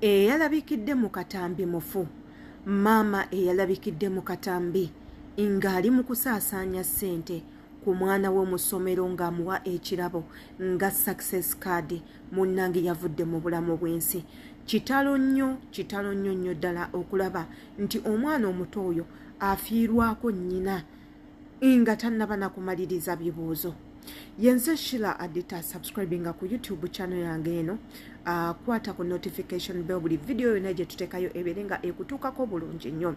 eyalabikidde mu katambi mufu, maama eyalabikidde mu katambi ng'ali mu kusaasaanya ssente ku mwana we mu ssomero ng'amuwa ekirabo nga success card. Munnange yavudde mu bulamu bw'ensi. Kitalo nnyo ddala okulaba nti omwana omuto oyo afiirwako nnyina nga tannaba na kumaliriza bibuuzo. Yenze Sheila Adita, subscribing ku YouTube channel yange eno. Kwata ku notification bell buli video yonna gye tutekayo eberenga ekutuukako bulungi nnyo.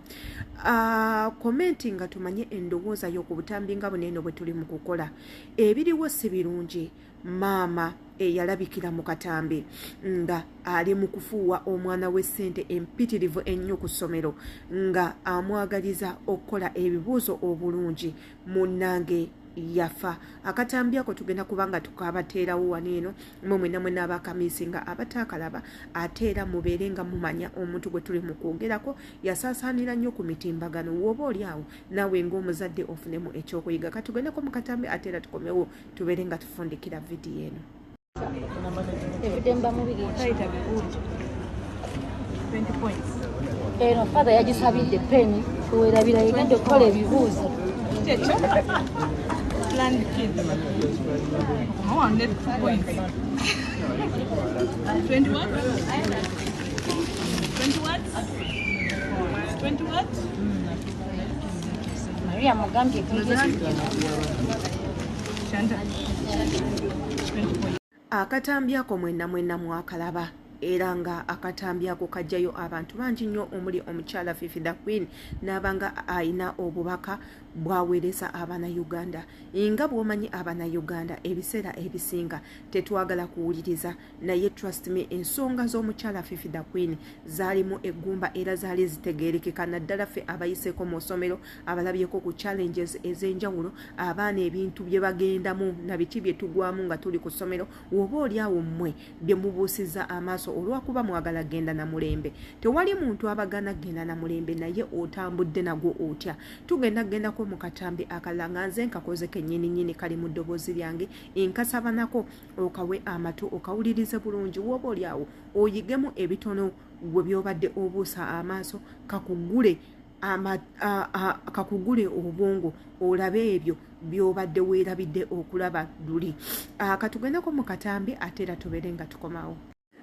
Commenting nga tumanye endowooza yo ku butambi nga buneeno bwe tuli mu kukola. Ebiriwo si birungi. Maama eyalabikira mu katambi nga ali mu kufuuwa omwana we ssente empitirivu ennyo ku ssomero nga amwagaliza okukola ebibuuzo obulungi. Munnange yafa. Akatambi ako tugenda kubanga tukabateerawo wano eno mwena abakamisi nga abataakalaba ate era mubeere nga mumanya omuntu gwe tuli mu kwogerako yasaasaanira nnyo ku mitimbagano. Wooba oli awo naawe ng'omuzadde ofunemu ekyokuyiga. Katugendeko mu katambi ate era tukomewo tubeere nga tufundikira vidiyo eno. Eno father yagisabidde peni kuwerabira yegende okukola ebibuuzo. Plan kids. Oh, I need 2 points. 20 what? 20 what? 20 what? Maria Mugambi Akatambi ako mwenna mwakalaba. Era nga akatambi ako kajjayo abantu bangi nnyo omuli omukyala Fifi the Queen n'abanga ayina obubaka bwaweereza Abanayuganda. Nga bw'omanyi Abanayuganda ebiseera ebisinga tetwagala kuwuliriza, naye trust me ensonga z'omukyala Fifi the Queen zaalimu eggumba era zaali zitegeerekeka naddala ffe abayiseeko mu ssomero abalabyeko ku challenges ez'enjawulo, abaana ebintu bye bagendamu na biki bye tugwamu nga tuli ku ssomero. Oba oli awo mmwe bye mubuusizza amaaso olwakuba mwagala genda na mulembe. Tewali muntu abagana genda na mulembe naye otambudde nagwo otya. Tugendako mu katambi akalala nga nze nkakozeko ennyini kali mu ddoboozi lyange nkasaba nako okawe amatu okawulirize bulungi. Wooba oli awo oyigemu ebitono gwe byobadde obuusa amaaso kakugule obwongo olabe ebyo byobadde weerabidde okulaba luli. Katugendako mu katambi ate era tubeere nga tukomawo.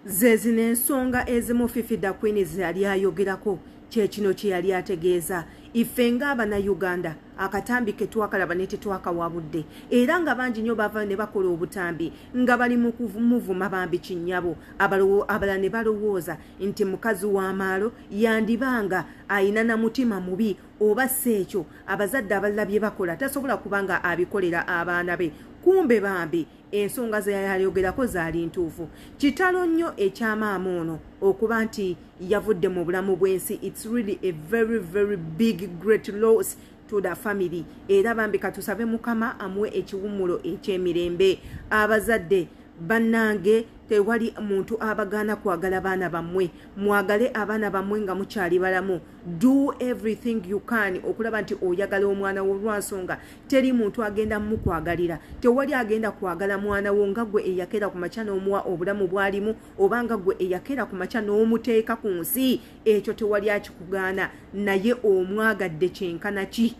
Zezino ensonga ezimu Fifi the Queen zeyali ayogerako kyekino kye yali ategeeza. Ife ng'Abanayuganda akatambi ke twakalaba ne tetwakawabudde era nga bangi nnyo bava ne bakola obutambi nga bali mu kumuvuma Bambi kinnyabo. Abalala ne balowooza nti mukazi w'amaalo yandibanga ayina na mutima mubi oba si ekyo abazadde abalala bye bakola tasobola kubanga abikolera abaana be. Kumbe Bambi ensonga ze yayogerako zaali ntuufu. Kitalo nnyo ekyamaama ono okuba nti yavudde mu bulamu bw'ensi. It's really a very very big great loss to the family. Era Bambi katusabe Mukama amuwe ekiwummulo eky'emirembe. Abazadde bannange tewali muntu abagana kwagala baana bammwe. Mwagale abaana bammwe nga mukyali balamu. Do everything you can okulaba nti oyagala omwana wo lwansonga teri muntu agenda mukwagalira. Tewali agenda kwagala mwana wo nga gwe eyakera ku makya n'omuwa obulamu bwalimu oba nga gwe eyakera ku makya n'omuteeka ku nsi. Ekyo tewali akikugaana naye omwagadde kyenkana ki?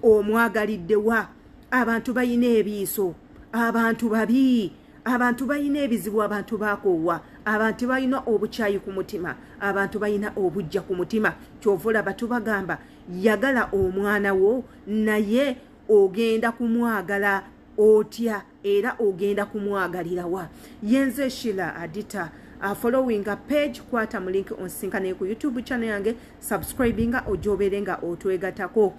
Omwagalidde wa? Abantu bayina ebiiso, abantu babi, abantu bayina ebizibu, abantu bakoowa, abantu bayina obukyayi ku mutima, abantu bayina obujja ku mutima. Kyova olaba tubagamba yagala omwana wo naye ogenda kumwagala otya era ogenda kumwagalira wa? Yenze Sheila Adita. Following a page kwata mu link onsinkane ku YouTube channel yange, subscribing ojobeere nga otwegatako.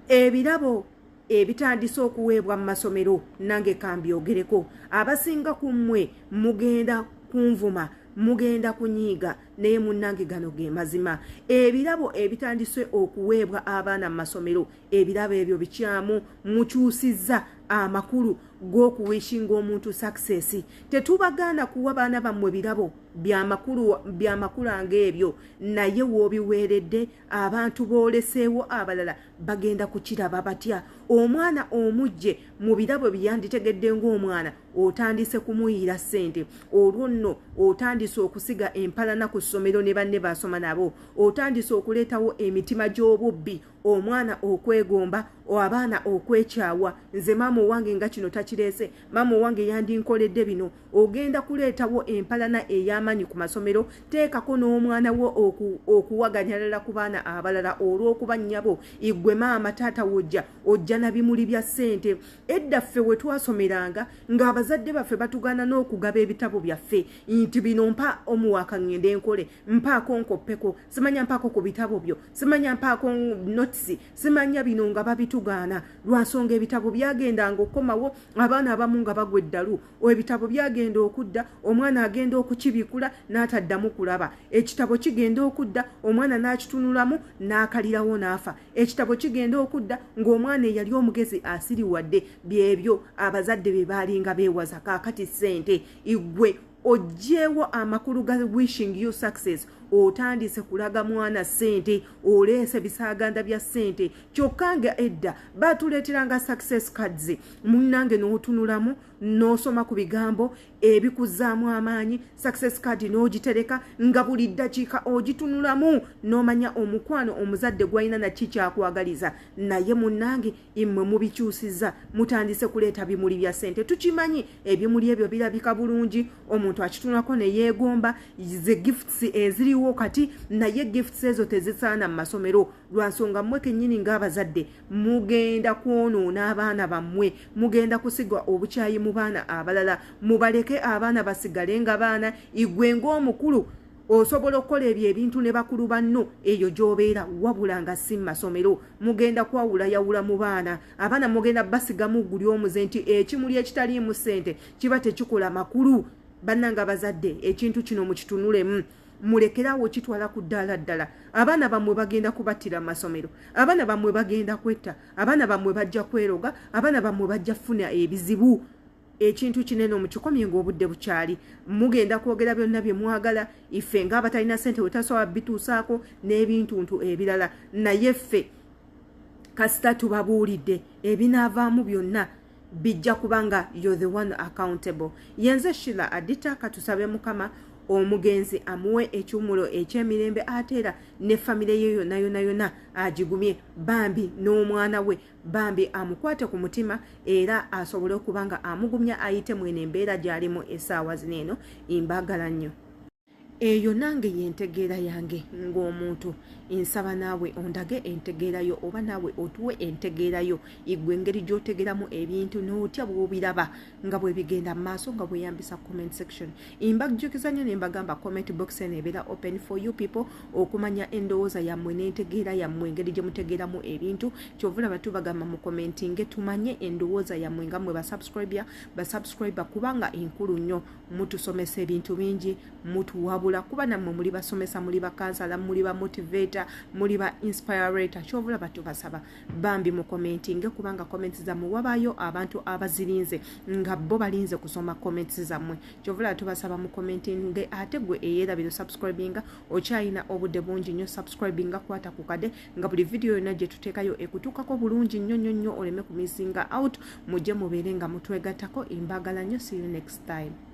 Ebirabo ebitandise okuweebwa mu masomero nange kambyogereko. Abasinga ku mmwe mugenda kunvuma, mugenda kunyiiga naye munnange gano ge mazima. Ebirabo ebitandise okuweebwa abaana mu masomero, ebirabo ebyo bikyamu. Mukyusizza amakulu g'okuwishinga omuntu success. Tetubagaana kuwa baana bammwe birabo byamakulu ng'ebyo, naye w'obiweeredde abantu b'oleseewo abalala bagenda kukiraba batya. Omwana omujje mu birabo byanditegedde ng'omwana otandise kumuyiira ssente, olwo nno otandise okusiga empalana ku ssomero ne banne basoma nabo, otandise okuleetawo emitima gy'obubbi, omwana okwegomba, abaana okwekyawa. Nze maama owange nga kino takireese, maama owange yandinkoledde bino. Ogenda kuleetawo empalana ey'amaanyi ku masomero, teekako n'omwana wo okuwaganyalala ku baana abalala olw'okuba nnyabo. Igwe maama taata wojja ojja na bimuli bya ssente. Edda ffe we twasomeranga ng'abazadde baffe batugana n'okugaba ebitabo byaffe nti bino mpa omuwaka ngende enkole, mpaako nkoppeko, simanya mpaako ku bitabo byo, simanya mpaako notisi, simanya bino nga babitugaana. Lwansonga ebitabo byagendanga okukomawo, abaana abamu nga bagwa eddalu, ebitabo byagenda okudda, omwana agenda okukibikula n'ataddamu kulaba. Ekitabo kigenda okudda, omwana n'akitunulamu n'akalirawo n'afa. Ekitabo kigenda okudda ng'omwana eyali omugezi asiriwadde. Byebyo abazadde be baalinga beewaza. Kaakati ssente igwe ogyewo amakulu ga wishing you success, otandise kulaga mwana ssente, oleese bisaaganda bya ssente. Kyokka nga edda batuleeteranga success cards, munnange n'otunulamu n'osoma ku bigambo ebikuzaamu amaanyi. Success card n'ogitereka nga buli ddakiika ogitunulamu n'omanya omukwano omuzadde gw'alina naki kyakwagaliza. Naye munnange immwe mubikyusiza, mutandise kuleeta bimuli bya ssente. Tukimanyi ebimuli ebyo birabika bulungi, omuntu akitunulako ne yeegomba, ze gifts eziriwo kati, naye gifts ezo tezisaana mu masomero. Lwansonga mmwe kennyini ng'abazadde mugenda kwonoona abaana bammwe, mugenda kusiga obukyayi mu baana abalala. Mubaleke abaana basigale nga baana. Igwe ng'omukulu osobola okukola ebintu ne bakulu banno eyo gy'obeera, wabula nga si masomero. Mugenda kwawulayawula mu baana. Abaana mugenda basigamu guli omuze nti ekimuli ekitaliimu ssente kiba tekikola makulu. Bannanga bazadde ekintu kino mukitunulemu, mulekerawo kitwala ku ddala. Abaana bammwe bagenda kubattira mu masomero, abaana bammwe bagenda kwetta, abaana bammwe bajja kweroga, abaana bammwe bajja kufuna ebizibu. Ekintu kinene omukikomye ng'obudde bukyali. Mugenda kwogera byonna bye mwagala, iffe ng'abatalina ssente wetasobola bituusaako n'ebintuntu ebirala. Naye ffe kasita tubabuulidde ebinaavaamu byonna bijja kubanga you're the one accountable. Yenze Shila Adita katusabe Mukama omugenzi amuwe ekyumulo eky'emirembe, ateera ne famire ye yonna agigumye. Bambi n'omwana we Bambi amukwate ku mutima era asobole okubanga amugumya ayite mwene embeera gy'alimu essaawa zino eno. Imbagala nnyo. Eyo nange yentegeera yange ng'omuntu. Nsaba naawe ondage entegeerayo, oba naawe otuwe entegeerayo. Igwe engeri gy'otegeramu ebintu n'otya bw'obiraba nga bwe bigenda mu maaso, nga bweyambisa comment section. Mbajjukiza nnyo ne mbagamba comment box eno ebeera open for you people okumanya endowooza yammwe n'entegeera yammwe, engeri gye mutegeeramu ebintu. Kyovula batu bagamba mu commenting tumanye endowooza yammwe nga mwe basubscriber kubanga enkulu nnyo. Mutusomesa ebintu bingi, mutuwabula kuba nammwe muli basomesa, muli bakansala, muli ba motivator, muli ba inspirator. Kyovula batu basaba Bambi mu commenting kubanga comments zammwe wabaayo abantu abazirinze nga bo balinze kusoma comments zammwe. Kyovula tubasaba mu commenting ate gwe eyerabira subscribinga okyayina obudde bungi nnyo. Subscribinga kwata ku kade nga buli video yonna gye tuteekayo ekutuukako bulungi nnyo oleme ku missing out. Mujje mubeere nga mutwegattako. Imbagala nnyo. See you next time.